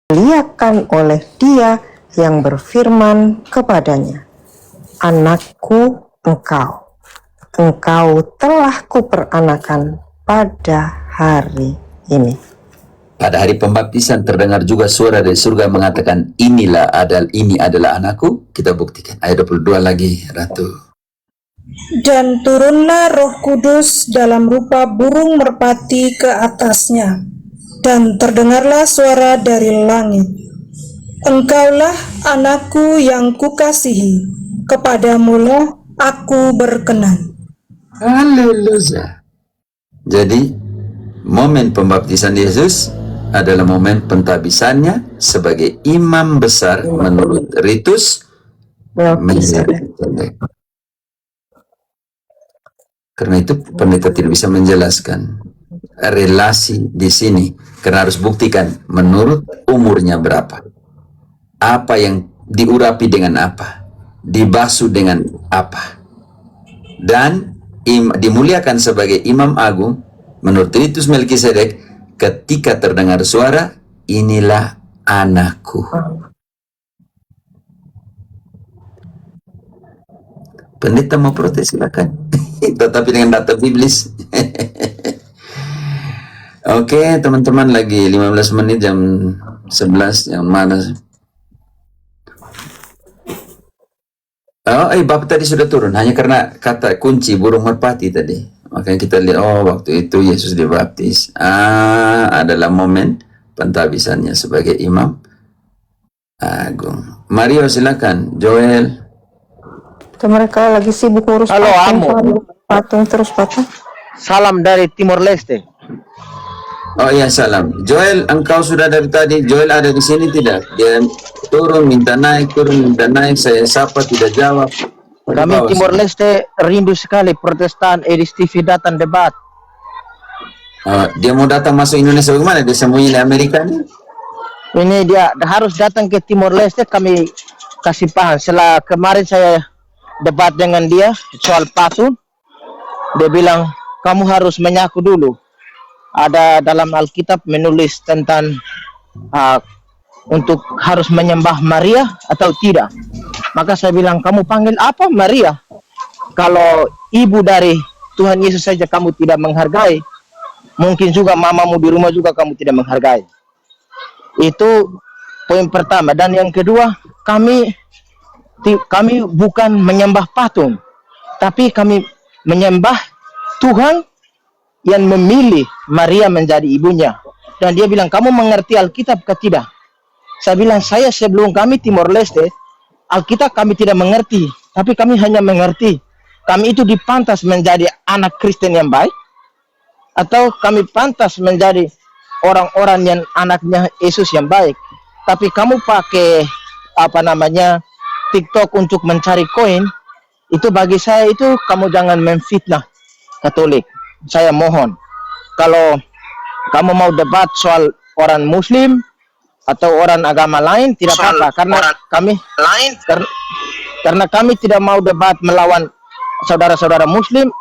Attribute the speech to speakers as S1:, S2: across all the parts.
S1: dimuliakan oleh Dia yang berfirman kepadanya, "Anakku, engkau telah kuperanakan pada hari ini."
S2: Pada hari pembaptisan terdengar juga suara dari surga mengatakan, ini adalah anakku. Kita buktikan. Ayat 22 lagi, Ratu.
S3: Dan turunlah Roh Kudus dalam rupa burung merpati ke atasnya, dan terdengarlah suara dari langit, "Engkaulah anakku yang kukasihi, kepadamulah aku berkenan."
S2: Haleluya. Jadi, momen pembaptisan Yesus adalah momen pentabisannya sebagai imam besar menurut ritus Melkisedek. Karena itu pendeta tidak bisa menjelaskan relasi di sini, karena harus buktikan menurut umurnya berapa, apa yang diurapi dengan apa, dibasuh dengan apa, dan dimuliakan sebagai imam agung menurut ritus Melkisedek ketika terdengar suara, inilah anakku. Pendeta mau protes silakan. Tetapi dengan data biblis. Oke, teman-teman, lagi 15 menit jam 11 yang mana? Bapak tadi sudah turun hanya karena kata kunci burung merpati tadi. Makanya kita lihat, waktu itu Yesus dibaptis. Adalah momen pentabisannya sebagai imam agung. Mario, silakan. Joel.
S1: Mereka lagi sibuk urus
S4: Halo,
S1: patung terus, Bapak.
S4: Salam dari Timor Leste.
S2: Oh iya, salam. Joel, engkau sudah dari tadi. Joel ada di sini tidak? Dia turun minta naik, saya sapa tidak jawab.
S4: Kami Timor Leste rindu sekali Protestan Edis TV datang debat.
S2: Dia mau datang masuk Indonesia bagaimana? Dia sembunyi di Amerika nih?
S4: Ini dia harus datang ke Timor Leste, kami kasih paham. Setelah kemarin saya debat dengan dia soal patung, dia bilang kamu harus mengaku dulu. Ada dalam Alkitab menulis tentang untuk harus menyembah Maria atau tidak. Maka saya bilang, kamu panggil apa Maria? Kalau ibu dari Tuhan Yesus saja kamu tidak menghargai, mungkin juga mamamu di rumah juga kamu tidak menghargai. Itu poin pertama. Dan yang kedua, kami bukan menyembah patung, tapi kami menyembah Tuhan yang memilih Maria menjadi ibunya. Dan dia bilang, kamu mengerti Alkitab ke tidak? Saya bilang, saya sebelum kami Timor Leste, Alkitab kami tidak mengerti, tapi kami hanya mengerti kami itu dipantas menjadi anak Kristen yang baik, atau kami pantas menjadi orang-orang yang anaknya Yesus yang baik. Tapi kamu pakai TikTok untuk mencari koin, itu bagi saya itu kamu jangan memfitnah Katolik. Saya mohon, kalau kamu mau debat soal orang Muslim atau orang agama lain tidak apa-apa, karena kami tidak mau debat melawan saudara-saudara Muslim,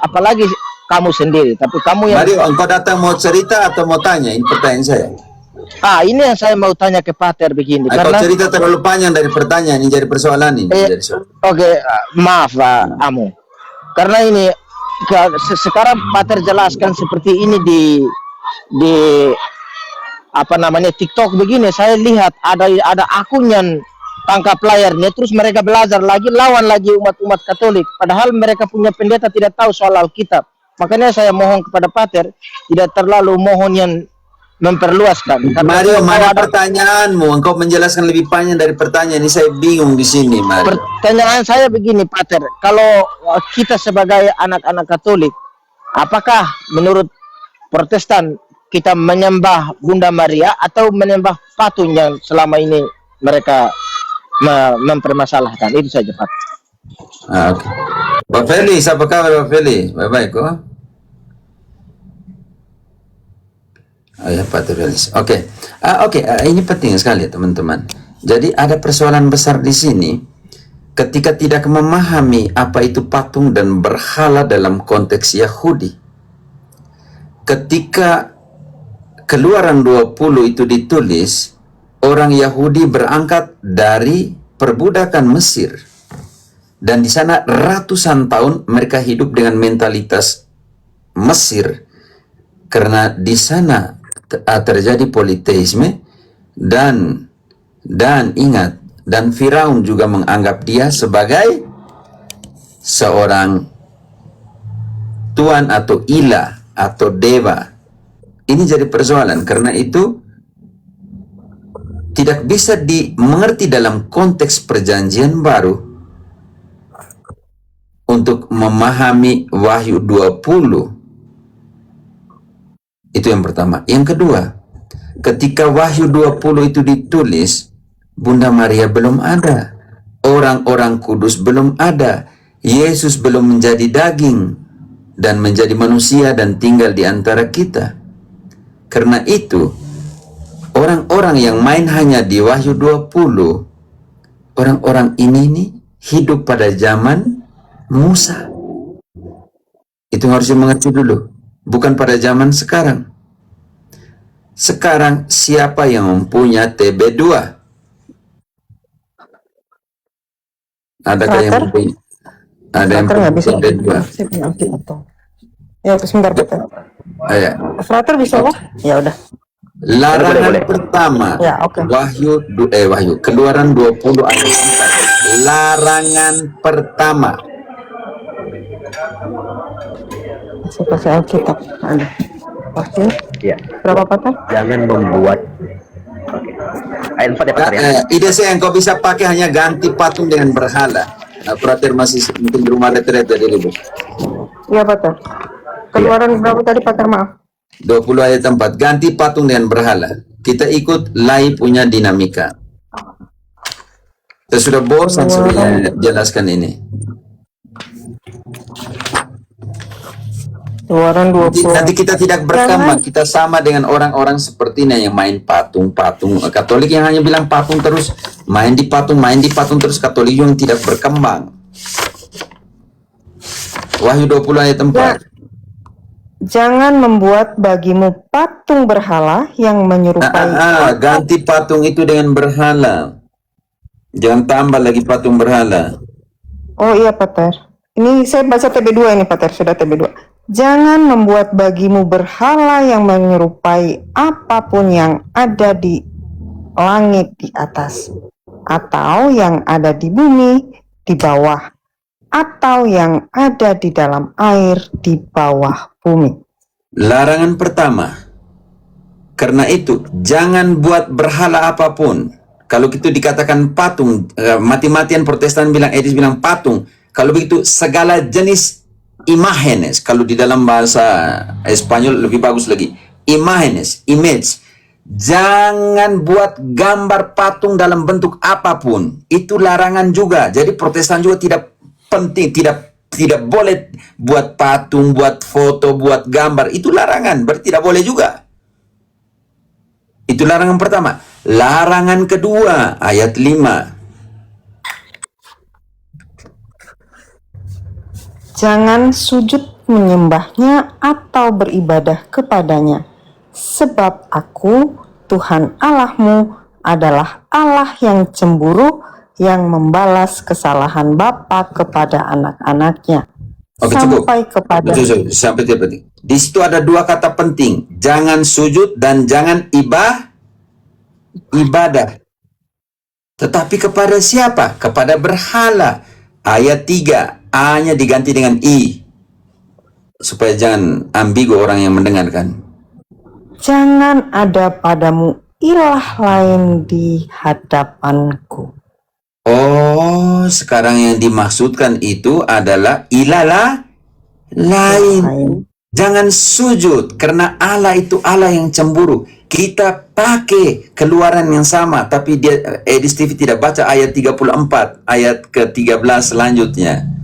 S4: apalagi kamu sendiri. Tapi kamu yang
S2: Mario, engkau datang mau cerita atau mau tanya? Ini pertanyaan saya.
S4: Ini yang saya mau tanya ke Pater begini.
S2: Karena cerita terlalu panjang dari pertanyaan ini, jadi persoalan ini.
S4: Maaf Pak Amu. Karena ini sekarang Pater jelaskan seperti ini di TikTok begini. Saya lihat ada akun yang tangkap layarnya, terus mereka belajar lagi, lawan lagi umat-umat Katolik. Padahal mereka punya pendeta tidak tahu soal Alkitab. Makanya saya mohon kepada Pater tidak terlalu mohon yang memperluaskan.
S2: Mario, mana pertanyaanmu? Engkau menjelaskan lebih panjang dari pertanyaan ini, saya bingung di sini, Mario.
S4: Pertanyaan saya begini, Pater. Kalau kita sebagai anak-anak Katolik, apakah menurut Protestan kita menyembah Bunda Maria atau menyembah patung yang selama ini mereka mempermasalahkan? Itu saja, Pak.
S2: Oke. Pak Felis, apa kabar Pak Felis? Baik-baik kok. Ya, Pak Felis. Oke. Ini penting sekali, teman-teman. Jadi ada persoalan besar di sini ketika tidak memahami apa itu patung dan berhala dalam konteks Yahudi. Ketika Keluaran 20 itu ditulis, orang Yahudi berangkat dari perbudakan Mesir. Dan di sana ratusan tahun mereka hidup dengan mentalitas Mesir. Karena di sana terjadi politeisme dan ingat, dan Firaun juga menganggap dia sebagai seorang tuan atau ilah atau dewa. Ini jadi persoalan, karena itu tidak bisa dimengerti dalam konteks perjanjian baru untuk memahami Wahyu 20. Itu yang pertama. Yang kedua, ketika Wahyu 20 itu ditulis, Bunda Maria belum ada, orang-orang kudus belum ada, Yesus belum menjadi daging dan menjadi manusia dan tinggal di antara kita. Karena itu, orang-orang yang main hanya di Wahyu 20, orang-orang ini nih hidup pada zaman Musa. Itu harus dimengerti dulu, bukan pada zaman sekarang. Sekarang siapa yang mempunyai TB2? Adakah yang mempunyai? Ada yang
S1: Frater nggak bisa.
S2: punya TB2?
S1: Saya punya Alkitab tuh. Ya, sebentar Pater.
S2: Ya.
S1: Frater bisa loh? Ya udah.
S2: Larangan pertama,
S1: Ya, oke.
S2: Wahyu, Keluaran 20 ayat 4. Larangan pertama.
S1: Saya pakai Alkitab. Ada. Oke.
S5: Ya,
S1: Berapa Pater?
S5: jangan membuat. Oke. Ayat 4 ya, Pak ya.
S2: Ide saya yang kau bisa pakai hanya ganti patung dengan berhala. Frater masih mungkin di rumah retret dari ibu.
S1: Iya Pater. Keluaran berapa tadi Pater, maaf?
S2: 20 ayat 4. Ganti patung dengan berhala. Kita ikut Lai punya dinamika. Saya sudah bosan sebenarnya jelaskan ini.
S1: Keluaran 20.
S2: Nanti kita tidak berkembang, kita sama dengan orang-orang seperti ini yang main patung-patung. Katolik yang hanya bilang patung terus, main di patung terus. Katolik yang tidak berkembang. Wahyu 20 ayat 4.
S1: Jangan membuat bagimu patung berhala yang menyerupai.
S2: Ganti patung itu dengan berhala. Jangan tambah lagi patung berhala.
S1: Oh iya Pater. Ini saya baca TB2 ini Pater, sudah TB2. Jangan membuat bagimu berhala yang menyerupai apapun yang ada di langit di atas, atau yang ada di bumi di bawah, atau yang ada di dalam air di bawah bumi.
S2: Larangan pertama. Karena itu, jangan buat berhala apapun. Kalau itu dikatakan patung, mati-matian Protestan bilang, Edis bilang patung. Kalau begitu, segala jenis imágenes, kalau di dalam bahasa Spanyol lebih bagus lagi, imágenes, image. Jangan buat gambar patung dalam bentuk apapun. Itu larangan juga. Jadi Protestan juga tidak penting, tidak boleh buat patung, buat foto, buat gambar. Itu larangan, berarti tidak boleh juga. Itu larangan pertama. Larangan kedua, ayat 5.
S1: Jangan sujud menyembahnya atau beribadah kepadanya, sebab aku, Tuhan Allahmu, adalah Allah yang cemburu, yang membalas kesalahan bapa kepada anak-anaknya,
S2: Oke,
S1: sampai
S2: cukup.
S1: kepada.
S2: Sampai tidak penting. Di situ ada dua kata penting. Jangan sujud dan jangan ibadah. Tetapi kepada siapa? Kepada berhala. Ayat 3. A-nya diganti dengan I. Supaya jangan ambigu orang yang mendengarkan.
S1: Jangan ada padamu ilah lain di hadapanku.
S2: Oh, sekarang yang dimaksudkan itu adalah ilah lain. Jangan sujud, karena Allah itu Allah yang cemburu. Kita pakai Keluaran yang sama, tapi dia Edis TV tidak baca ayat 34, ayat ke-13 selanjutnya.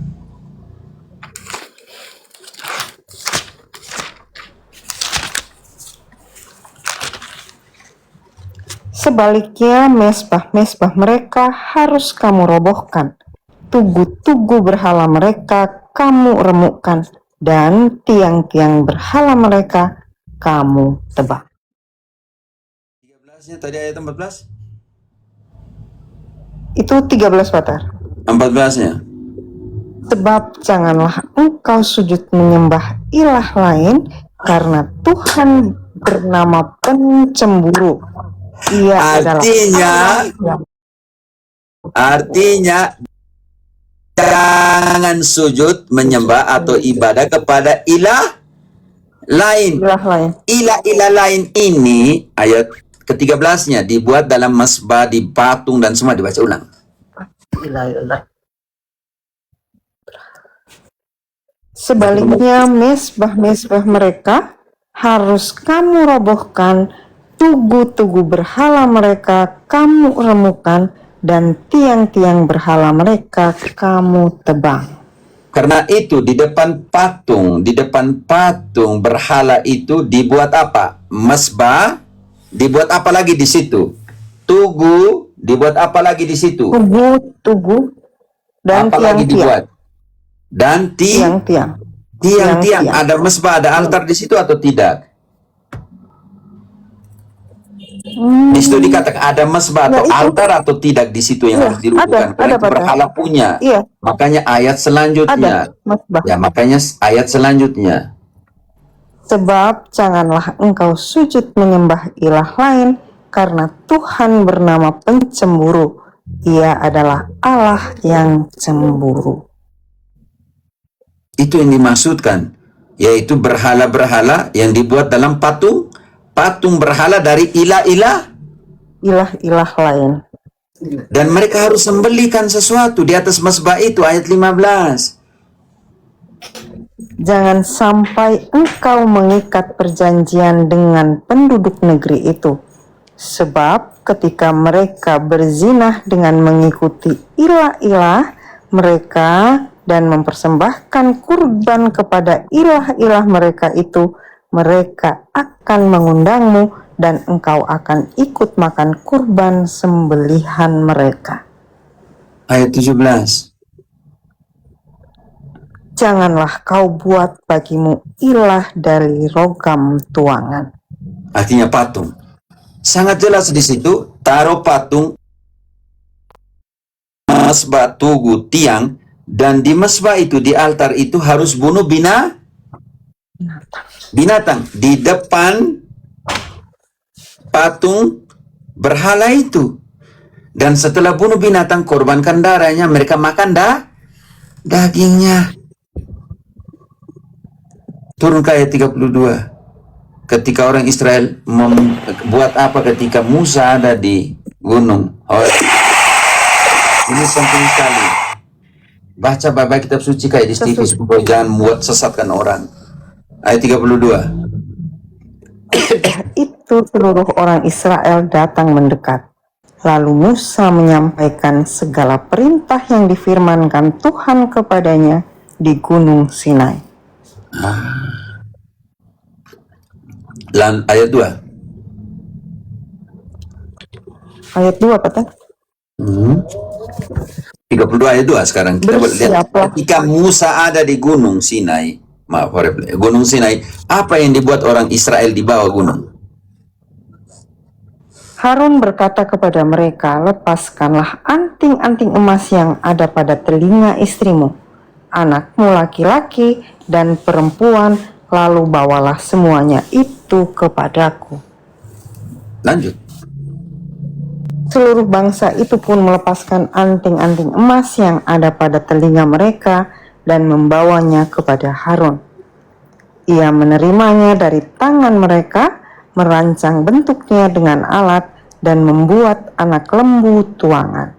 S1: Sebaliknya, mesbah-mesbah mereka harus kamu robohkan, tugu-tugu berhala mereka kamu remukkan, dan tiang-tiang berhala mereka kamu tebak.
S2: 13-nya tadi ayat 14.
S1: Itu 13 Pater.
S2: 14-nya.
S1: Sebab janganlah engkau sujud menyembah ilah lain, karena Tuhan bernama pencemburu. Ia adalah
S2: Artinya,
S1: Allah yang
S2: artinya jangan sujud menyembah atau ibadah kepada ilah lain.
S1: ilah lain.
S2: Ilah-ilah lain ini, ayat ke-13-nya, dibuat dalam mesbah, di patung, dan semua. Dibaca ulang.
S1: Sebaliknya, mesbah-mesbah mereka harus kamu robohkan, tugu-tugu berhala mereka kamu remukan, dan tiang-tiang berhala mereka kamu tebang.
S2: Karena itu di depan patung berhala itu dibuat apa? Mesbah, dibuat apa lagi di situ? Tugu, dibuat apa lagi di situ?
S1: Tugu-tugu dan
S2: Apa lagi dibuat? Dan
S1: tiang-tiang.
S2: tiang-tiang. Ada mesbah, ada altar di situ atau tidak? Di situ dikatakan ada mesbah atau
S1: itu.
S2: altar atau tidak di situ yang
S1: Iya,
S2: harus dirubuhkan. Karena
S1: ada,
S2: itu
S1: Pak.
S2: berhala punya.
S1: Iya.
S2: Makanya ayat selanjutnya.
S1: Ada mesbah.
S2: Ya, makanya ayat selanjutnya.
S1: Sebab janganlah engkau sujud menyembah ilah lain, karena Tuhan bernama pencemburu. Ia adalah Allah yang cemburu.
S2: Itu yang dimaksudkan, yaitu berhala-berhala yang dibuat dalam patung berhala dari ilah-ilah,
S1: Ilah-ilah lain.
S2: dan mereka harus sembelihkan sesuatu di atas mesbah itu. Ayat 15.
S1: Jangan sampai engkau mengikat perjanjian dengan penduduk negeri itu, sebab ketika mereka berzinah dengan mengikuti ilah-ilah mereka dan mempersembahkan kurban kepada ilah-ilah mereka itu, mereka akan mengundangmu dan engkau akan ikut makan kurban sembelihan mereka.
S2: Ayat 17.
S1: Janganlah kau buat bagimu ilah dari rogam tuangan.
S2: Artinya patung. Sangat jelas di situ, taruh patung, mesbah, tugu, tiang, dan di mesbah itu, di altar itu harus bunuh binatang di depan patung berhala itu. Dan setelah bunuh binatang, korbankan darahnya, mereka makan dagingnya. Turun ke ayat 32. Ketika orang Israel membuat apa ketika Musa ada di gunung Horeb. Ini penting sekali. Baca baik-baik kitab suci kayak di TV supaya jangan membuat sesatkan orang. Ayat 32.
S1: Itu seluruh orang Israel datang mendekat. Lalu Musa menyampaikan segala perintah yang difirmankan Tuhan kepadanya di Gunung Sinai.
S2: Ayat 2.
S1: Ayat 2, Pak.
S2: 32 ayat 2 sekarang. Kita boleh lihat.
S1: Bersiaplah.
S2: Ketika Musa ada di Gunung Sinai, Gunung Sinai, apa yang dibuat orang Israel di bawah gunung?
S1: Harun berkata kepada mereka, lepaskanlah anting-anting emas yang ada pada telinga istrimu, anakmu laki-laki dan perempuan, lalu bawalah semuanya itu kepadaku.
S2: Lanjut.
S1: Seluruh bangsa itu pun melepaskan anting-anting emas yang ada pada telinga mereka dan membawanya kepada Harun. Ia menerimanya dari tangan mereka, merancang bentuknya dengan alat, dan membuat anak lembu tuangan.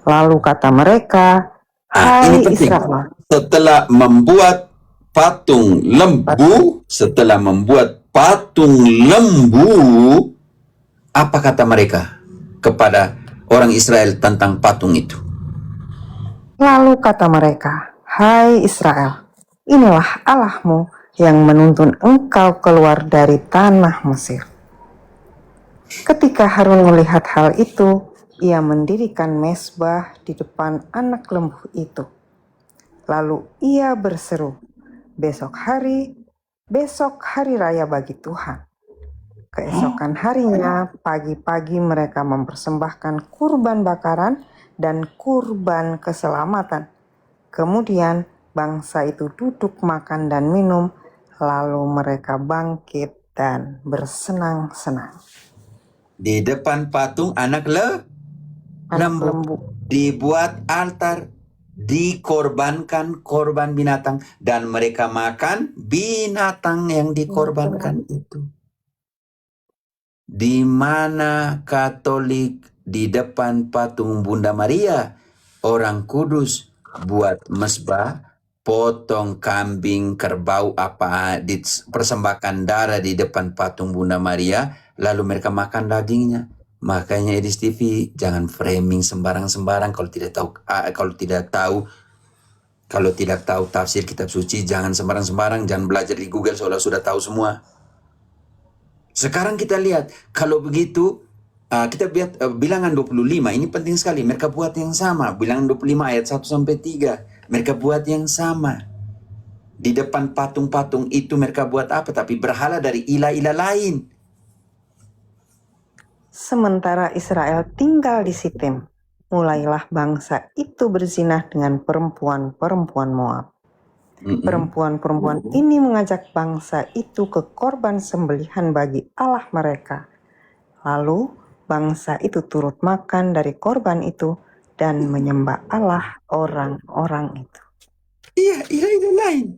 S1: Lalu kata mereka,
S2: Ini
S1: "Hai
S2: penting.
S1: Israel,
S2: Setelah membuat patung lembu, apa kata mereka kepada orang Israel tentang patung itu?
S1: Lalu kata mereka, hai Israel, inilah Allahmu yang menuntun engkau keluar dari tanah Mesir." Ketika Harun melihat hal itu, ia mendirikan mezbah di depan anak lembu itu. Lalu ia berseru, besok hari raya bagi Tuhan. Keesokan harinya, pagi-pagi mereka mempersembahkan kurban bakaran dan kurban keselamatan. Kemudian bangsa itu duduk makan dan minum, lalu mereka bangkit dan bersenang-senang.
S2: Di depan patung anak lembu dibuat altar, dikorbankan korban binatang, dan mereka makan binatang yang dikorbankan itu. Di mana Katolik di depan patung Bunda Maria, orang Kudus buat mesbah, potong kambing, kerbau apa, dipersembahkan darah di depan patung Bunda Maria, lalu mereka makan dagingnya. Makanya Edis TV jangan framing sembarang-sembarang. Kalau tidak tahu tafsir kitab suci, jangan sembarang-sembarang, jangan belajar di Google seolah sudah tahu semua. Sekarang kita lihat, kalau begitu, kita lihat bilangan 25, ini penting sekali. Mereka buat yang sama, bilangan 25 ayat 1-3. Mereka buat yang sama. Di depan patung-patung itu mereka buat apa? Tapi berhala dari ilah-ilah lain.
S1: Sementara Israel tinggal di Sitim, mulailah bangsa itu berzinah dengan perempuan-perempuan Moab. Perempuan-perempuan ini mengajak bangsa itu ke korban sembelihan bagi Allah mereka. Lalu bangsa itu turut makan dari korban itu dan menyembah Allah orang-orang itu.
S2: Iya, ilah-ilah lain.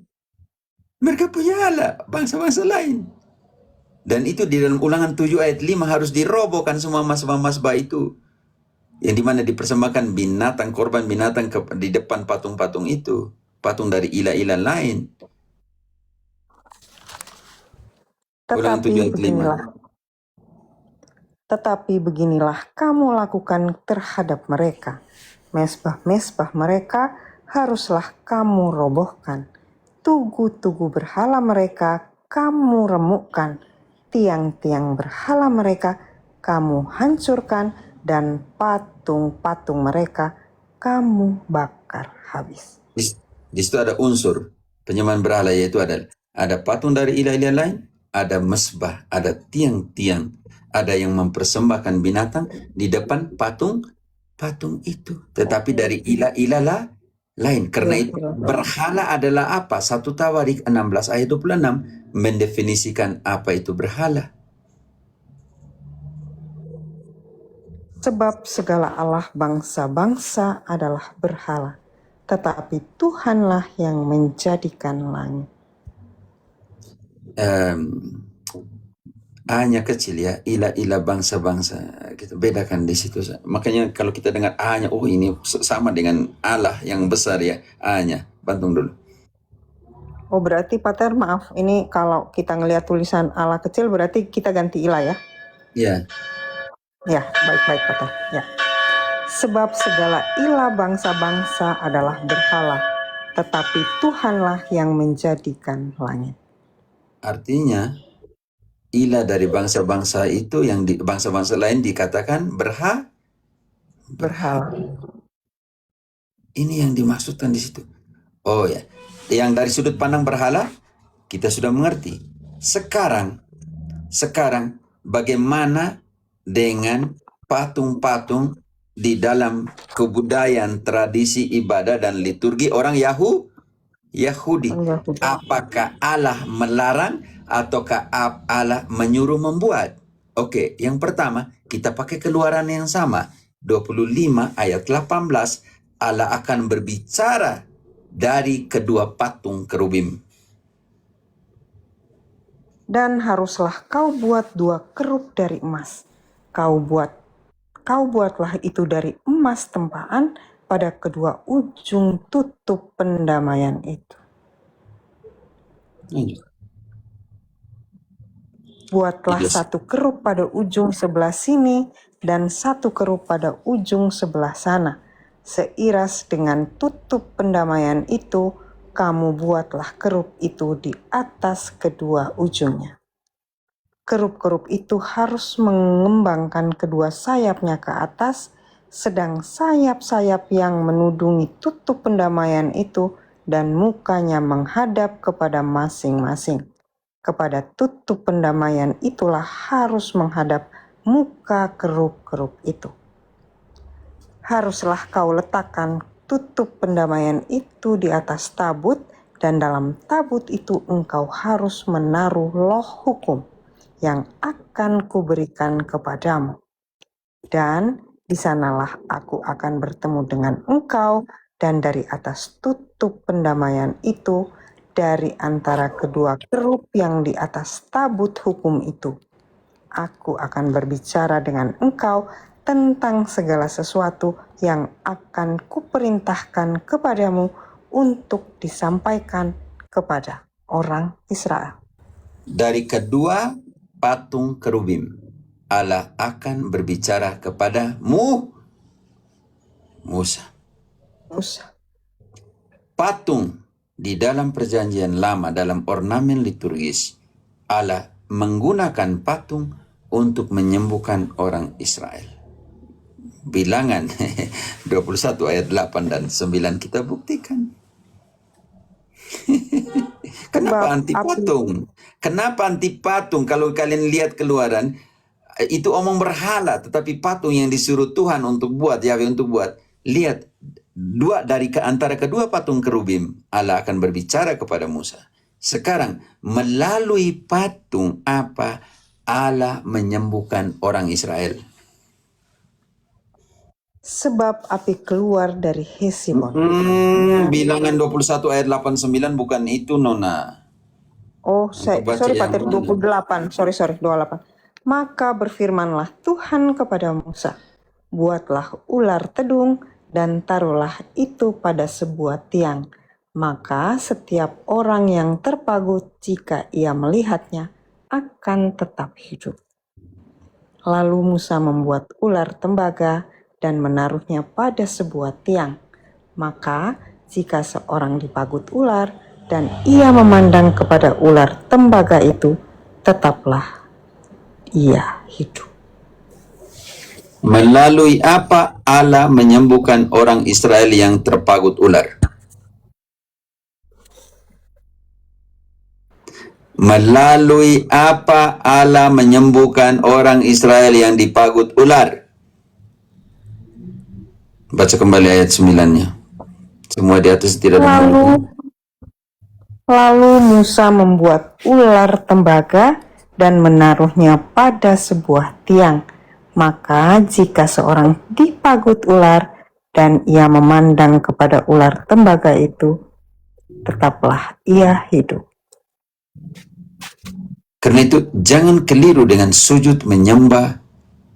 S2: Mereka punya Allah, bangsa-bangsa lain. Dan itu di dalam Ulangan 7 ayat 5 harus dirobohkan semua masbah-masbah itu. Yang dimana dipersembahkan binatang, korban binatang di depan patung-patung itu. Patung dari ilah-ilah lain. Ulangan 7 ayat 5.
S1: Tetapi beginilah kamu lakukan terhadap mereka. Mesbah-mesbah mereka haruslah kamu robohkan. Tugu-tugu berhala mereka kamu remukkan. Tiang-tiang berhala mereka kamu hancurkan. Dan patung-patung mereka kamu bakar habis.
S2: Di situ ada unsur penyembahan berhala, yaitu ada patung dari ilah-ilah lain, ada mesbah, ada tiang-tiang, ada yang mempersembahkan binatang di depan patung itu, tetapi dari ilah-ilah lain. Karena itu berhala adalah apa? 1 Tawarik 16 ayat 26 mendefinisikan apa itu berhala.
S1: Sebab segala Allah bangsa-bangsa adalah berhala, tetapi Tuhanlah yang menjadikan langit.
S2: A-nya kecil ya, ilah-ilah bangsa-bangsa, kita bedakan di situ. Makanya kalau kita dengar A-nya, oh ini sama dengan Allah yang besar ya, A-nya. Bantung dulu.
S1: Oh berarti Pater, maaf, ini kalau kita ngelihat tulisan Allah kecil berarti kita ganti ilah ya?
S2: Ya.
S1: Ya, baik-baik Pater. Ya. Sebab segala ilah bangsa-bangsa adalah berhala, tetapi Tuhanlah yang menjadikan langit. Artinya,
S2: Ilah dari bangsa-bangsa itu yang bangsa-bangsa lain dikatakan
S1: berhala.
S2: Ini yang dimaksudkan di situ. Oh ya, yang dari sudut pandang berhala kita sudah mengerti. Sekarang bagaimana dengan patung-patung di dalam kebudayaan, tradisi ibadah dan liturgi orang Yahudi? Apakah Allah melarang ataukah Allah menyuruh membuat? Oke, yang pertama kita pakai Keluaran yang sama, 25 ayat 18. Allah akan berbicara dari kedua patung kerubim.
S1: Dan haruslah kau buat 2 kerub dari emas. Kau buatlah itu dari emas tempaan pada kedua ujung tutup pendamaian itu. Buatlah 1 kerub pada ujung sebelah sini dan 1 kerub pada ujung sebelah sana. Seiras dengan tutup pendamaian itu, kamu buatlah kerub itu di atas kedua ujungnya. Kerub-kerub itu harus mengembangkan kedua sayapnya ke atas, sedang sayap-sayap yang menudungi tutup pendamaian itu dan mukanya menghadap kepada masing-masing. kepada tutup pendamaian itulah harus menghadap muka kerup-kerup itu. Haruslah kau letakkan tutup pendamaian itu di atas tabut, dan dalam tabut itu engkau harus menaruh loh hukum yang akan kuberikan kepadamu. Dan di sanalah aku akan bertemu dengan engkau, dan dari atas tutup pendamaian itu, dari antara kedua kerup yang di atas tabut hukum itu, aku akan berbicara dengan engkau tentang segala sesuatu yang akan kuperintahkan kepadamu untuk disampaikan kepada orang Israel.
S2: Dari kedua patung kerubim, Allah akan berbicara kepada Musa. Patung di dalam perjanjian lama, dalam ornamen liturgis, Allah menggunakan patung untuk menyembuhkan orang Israel. Bilangan 21 ayat 8 dan 9 kita buktikan. Kenapa anti patung? Kenapa anti patung? Kalau kalian lihat Keluaran, itu omong berhala, tetapi patung yang disuruh Tuhan untuk buat, Yahweh untuk buat. Lihat, antara kedua patung kerubim, Allah akan berbicara kepada Musa. Sekarang, melalui patung apa Allah menyembuhkan orang Israel?
S1: Sebab api keluar dari Hesibon.
S2: Bilangan 21 ayat 89 bukan itu, Nona.
S1: Oh, sorry Pater, 28. Sorry, 28. Maka berfirmanlah Tuhan kepada Musa, buatlah ular tedung dan taruhlah itu pada sebuah tiang. Maka setiap orang yang terpagut jika ia melihatnya akan tetap hidup. Lalu Musa membuat ular tembaga dan menaruhnya pada sebuah tiang. Maka jika seorang dipagut ular dan ia memandang kepada ular tembaga itu, tetaplah ia hidup.
S2: Melalui apa Allah menyembuhkan orang Israel yang terpagut ular? Melalui apa Allah menyembuhkan orang Israel yang dipagut ular? Baca kembali ayat 9-nya. Semua di atas tidak ada.
S1: Lalu Musa membuat ular tembaga dan menaruhnya pada sebuah tiang. Maka jika seorang dipagut ular dan ia memandang kepada ular tembaga itu, tetaplah ia hidup.
S2: Karena itu jangan keliru dengan sujud menyembah.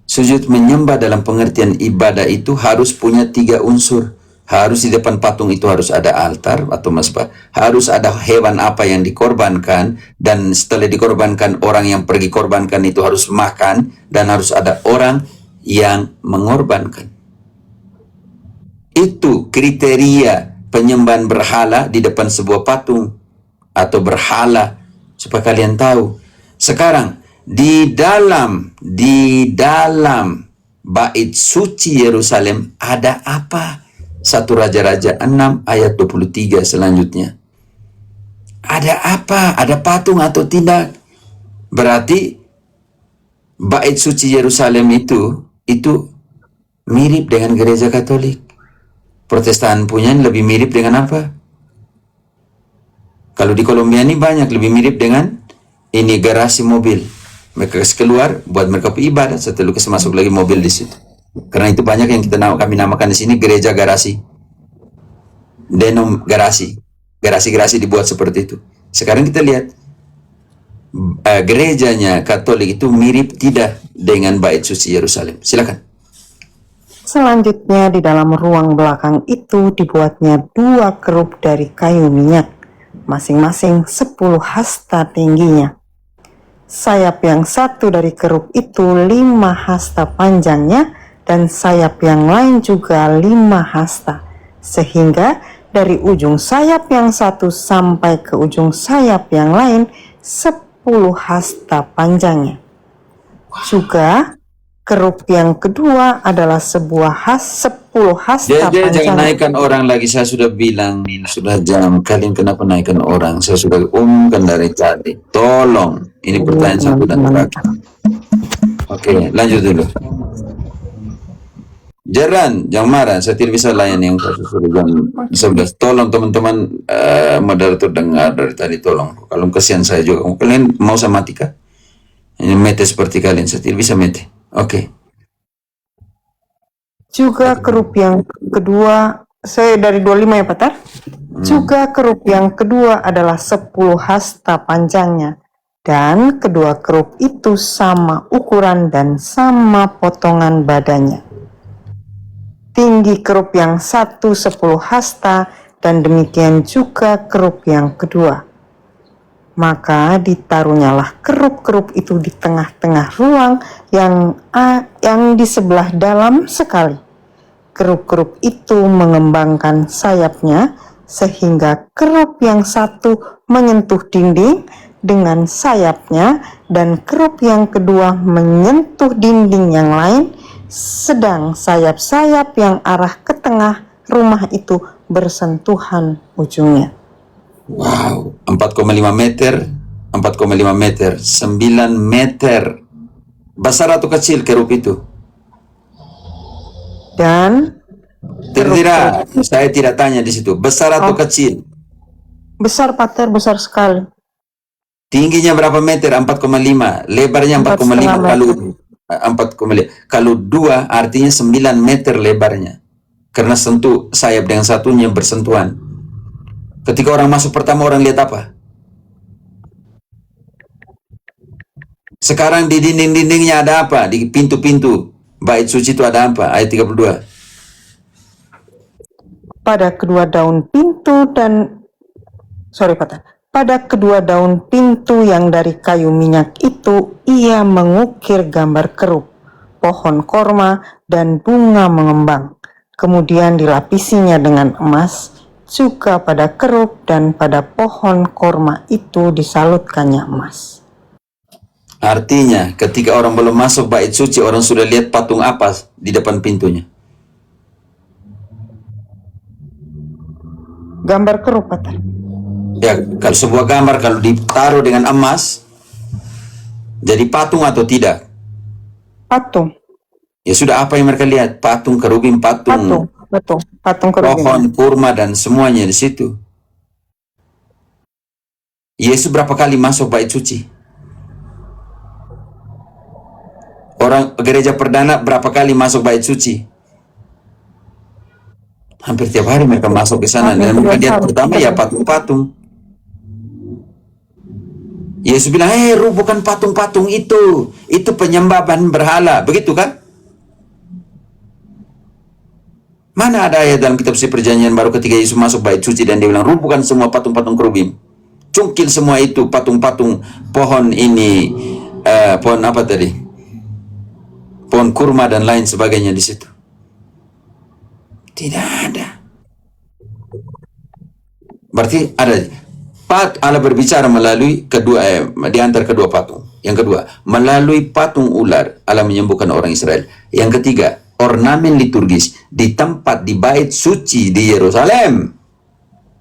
S2: Sujud menyembah dalam pengertian ibadah itu harus punya 3 unsur. Harus di depan patung itu harus ada altar atau mazbah. Harus ada hewan apa yang dikorbankan. Dan setelah dikorbankan, orang yang pergi korbankan itu harus makan. Dan harus ada orang yang mengorbankan. Itu kriteria penyembahan berhala di depan sebuah patung atau berhala, supaya kalian tahu. Sekarang di dalam bait suci Yerusalem ada apa? 1 Raja-Raja 6 ayat 23 selanjutnya. Ada apa? Ada patung atau tidak? Berarti bait suci Yerusalem itu mirip dengan gereja Katolik. Protestan punya lebih mirip dengan apa? Kalau di Kolombia ini banyak lebih mirip dengan ini garasi mobil. Mereka keluar buat mereka ibadah, setelah itu masuk lagi mobil di situ. Karena itu banyak yang kami namakan di sini gereja garasi. Denom garasi. Garasi-garasi dibuat seperti itu. Sekarang kita lihat gerejanya Katolik itu mirip tidak dengan bait suci Yerusalem. Silakan.
S1: Selanjutnya di dalam ruang belakang itu dibuatnya 2 kerup dari kayu minyak, masing-masing 10 hasta tingginya. Sayap yang satu dari kerup itu 5 hasta panjangnya, dan sayap yang lain juga 5 hasta, sehingga dari ujung sayap yang satu sampai ke ujung sayap yang lain 10 hasta panjangnya. Juga Kerup yang kedua adalah 10 hasta
S2: Jangan
S1: panjang.
S2: naikkan orang lagi. Saya sudah bilang, sudah jam. Kalian kenapa naikkan orang? Saya sudah umumkan dari tadi. Tolong. Ini pertanyaan satu dan terakhir. Oke, lanjut dulu. Jaran, jangan marah. Saya tidak bisa layan yang kasus sudah jam 11. Tolong teman-teman moderator dengar dari tadi. Tolong. Kalau kasihan saya juga. Kalian mau saya mati kah? Ini mete seperti kalian. Saya tidak bisa mete. Oke.
S1: Juga kerup yang kedua, saya dari 25 ya Patar. Juga kerup yang kedua adalah 10 hasta panjangnya. Dan kedua kerup itu sama ukuran dan sama potongan badannya. Tinggi kerup yang satu 10 hasta dan demikian juga kerup yang kedua. Maka ditaruhnyalah kerup-kerup itu di tengah-tengah ruang yang di sebelah dalam sekali. Kerup-kerup itu mengembangkan sayapnya sehingga kerup yang satu menyentuh dinding dengan sayapnya dan kerup yang kedua menyentuh dinding yang lain, sedang sayap-sayap yang arah ke tengah rumah itu bersentuhan ujungnya.
S2: Wow, 4,5 meter, 4,5 meter, 9 meter. Besar atau kecil kerup itu?
S1: Dan
S2: Tidak, saya tidak tanya di situ. Besar atau kecil?
S1: besar Pater, besar sekali.
S2: Tingginya berapa meter? 4,5. Lebarnya 4,5 kalau 4,5. Kalau 2 artinya 9 meter lebarnya. Karena sentuh sayap dengan satunya bersentuhan. Ketika orang masuk pertama, orang lihat apa? Sekarang di dinding-dindingnya ada apa? Di pintu-pintu bait suci itu ada apa? Ayat 32.
S1: Pada kedua daun pintu pada kedua daun pintu yang dari kayu minyak itu, ia mengukir gambar kerup, pohon korma, dan bunga mengembang. Kemudian dilapisinya dengan emas. Juga pada kerup dan pada pohon korma itu disalutkannya emas.
S2: Artinya, ketika orang belum masuk bait suci, orang sudah lihat patung apa di depan pintunya?
S1: Gambar kerup, Pater.
S2: Ya, kalau sebuah gambar kalau ditaruh dengan emas, jadi patung atau tidak?
S1: Patung.
S2: Ya sudah, apa yang mereka lihat? Patung, kerubim, patung
S1: Kerubim.
S2: pohon, kurma, dan semuanya di situ. Yesus berapa kali masuk bait suci? Orang gereja perdana berapa kali masuk bait suci? Hampir tiap hari mereka masuk ke sana. Dan mereka lihat pertama ya patung-patung. Yesus bilang, rubuhkan patung-patung itu. Itu penyembahan berhala. Begitu kan? Mana ada ayat dalam kitab suci perjanjian baru ketika Yesus masuk bait suci dan dia bilang, rubuhkan semua patung-patung kerubim. Cungkil semua itu, patung-patung pohon ini, pohon apa tadi? Pohon kurma dan lain sebagainya di situ. Tidak ada. Berarti ada. Allah berbicara melalui di antara kedua patung. Yang kedua, melalui patung ular, Allah menyembuhkan orang Israel. Yang ketiga, ornamen liturgis di tempat di bait suci di Yerusalem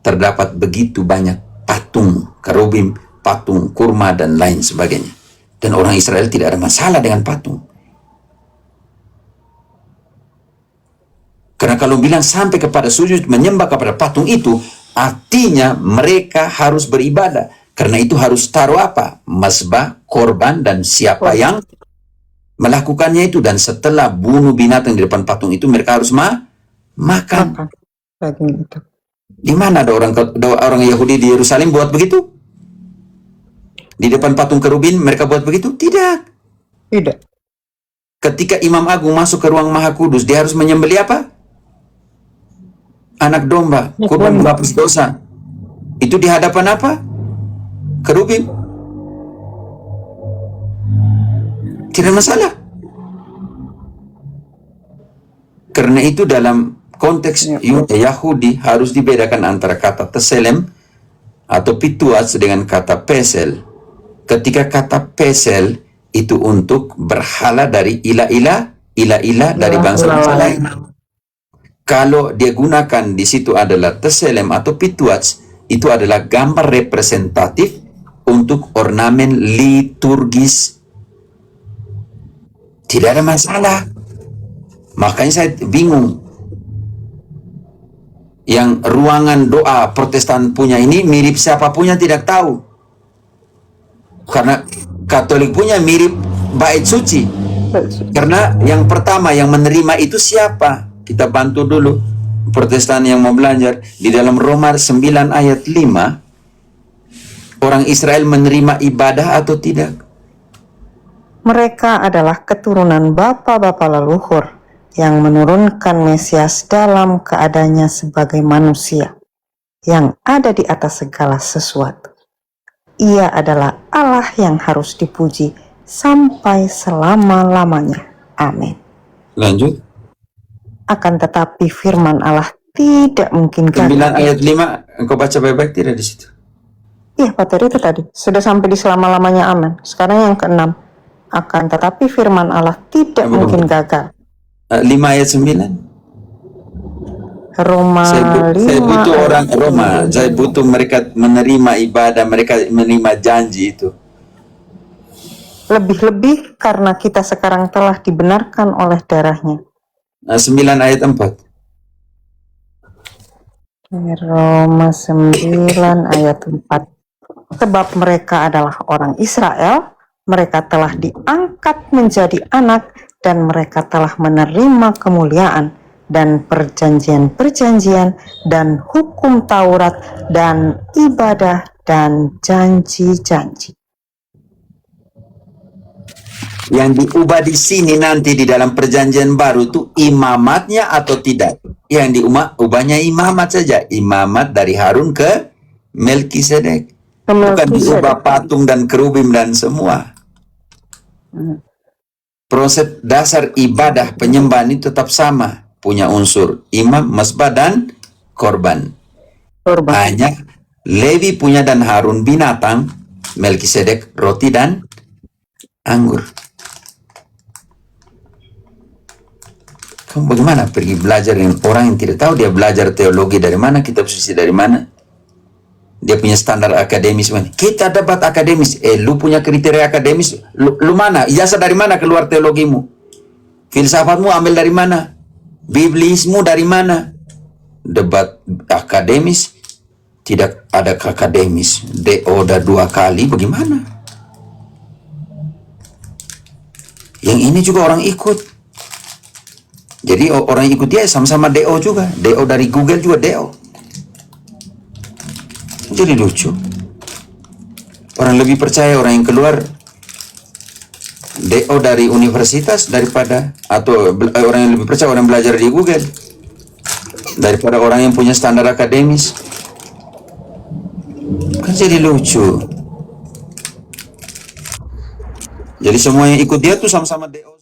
S2: terdapat begitu banyak patung kerubim, patung kurma dan lain sebagainya. Dan orang Israel tidak ada masalah dengan patung. Karena kalau bilang sampai kepada sujud menyembah kepada patung itu, artinya mereka harus beribadah. Karena itu harus taruh apa? Mazbah, korban, dan siapa yang melakukannya itu. Dan setelah bunuh binatang di depan patung itu, mereka harus makan. Di mana ada orang Yahudi di Yerusalem buat begitu? Di depan patung kerubin mereka buat begitu? Tidak. Ketika Imam Agung masuk ke ruang Maha Kudus, dia harus menyembelih apa? Anak domba, kurban menghapus dosa. Itu di hadapan apa? Kerubim. Tidak masalah. Karena itu dalam konteks Yahudi harus dibedakan antara kata teselem atau pituas dengan kata pesel. Ketika kata pesel itu untuk berhala dari ilah-ilah dari bangsa-bangsa lain. Kalau dia gunakan di situ adalah teselem atau pituats, itu adalah gambar representatif untuk ornamen liturgis. Tidak ada masalah. Makanya saya bingung. Yang ruangan doa Protestan punya ini mirip siapa punya tidak tahu. Karena Katolik punya mirip bait suci. Karena yang pertama yang menerima itu siapa? Kita bantu dulu Protestan yang mau belajar. Di dalam Roma 9 ayat 5, orang Israel menerima ibadah atau tidak?
S1: Mereka adalah keturunan bapa-bapa leluhur yang menurunkan Mesias dalam keadaannya sebagai manusia yang ada di atas segala sesuatu. Ia adalah Allah yang harus dipuji sampai selama-lamanya. Amin.
S2: Lanjut.
S1: Akan tetapi firman Allah tidak mungkin
S2: 9
S1: gagal.
S2: ayat 5, engkau baca baik-baik tidak di situ?
S1: Iya, Pater, itu tadi. Sudah sampai di selama-lamanya, amin. Sekarang yang ke-6. Akan tetapi firman Allah tidak mungkin gagal.
S2: 5 ayat 9.
S1: Roma
S2: Saya
S1: 5
S2: butuh
S1: ayat
S2: orang Roma.
S1: 9.
S2: Saya butuh mereka menerima ibadah, mereka menerima janji itu.
S1: Lebih-lebih karena kita sekarang telah dibenarkan oleh darahnya.
S2: 9 ayat 4.
S1: Roma 9 ayat 4. Sebab mereka adalah orang Israel, mereka telah diangkat menjadi anak, dan mereka telah menerima kemuliaan dan perjanjian-perjanjian dan hukum Taurat dan ibadah dan janji-janji.
S2: Yang diubah di sini nanti di dalam perjanjian baru itu imamatnya atau tidak? Yang diubahnya imamat saja, imamat dari Harun ke Melkisedek. Bukan diubah patung dan kerubim dan semua. Proses dasar ibadah penyembahan itu tetap sama, punya unsur imam, mesbah, dan korban. Hanya Lewi punya dan Harun binatang, Melkisedek roti dan anggur. Kamu bagaimana pergi belajar dengan orang yang tidak tahu? Dia belajar teologi dari mana, kitab suci dari mana, dia punya standar akademis mana. Kita dapat akademis, lu punya kriteria akademis, lu mana, ijazah dari mana keluar teologimu, filsafatmu ambil dari mana, biblismu dari mana? Debat akademis, tidak ada akademis, DO udah 2 kali, bagaimana? Yang ini juga orang ikut. Jadi orang ikut dia sama-sama DO juga. DO dari Google juga DO. Jadi lucu. Orang lebih percaya orang yang keluar DO dari universitas daripada, atau orang yang lebih percaya orang yang belajar di Google daripada orang yang punya standar akademis. Kan jadi lucu. Jadi semua yang ikut dia tuh sama-sama DO.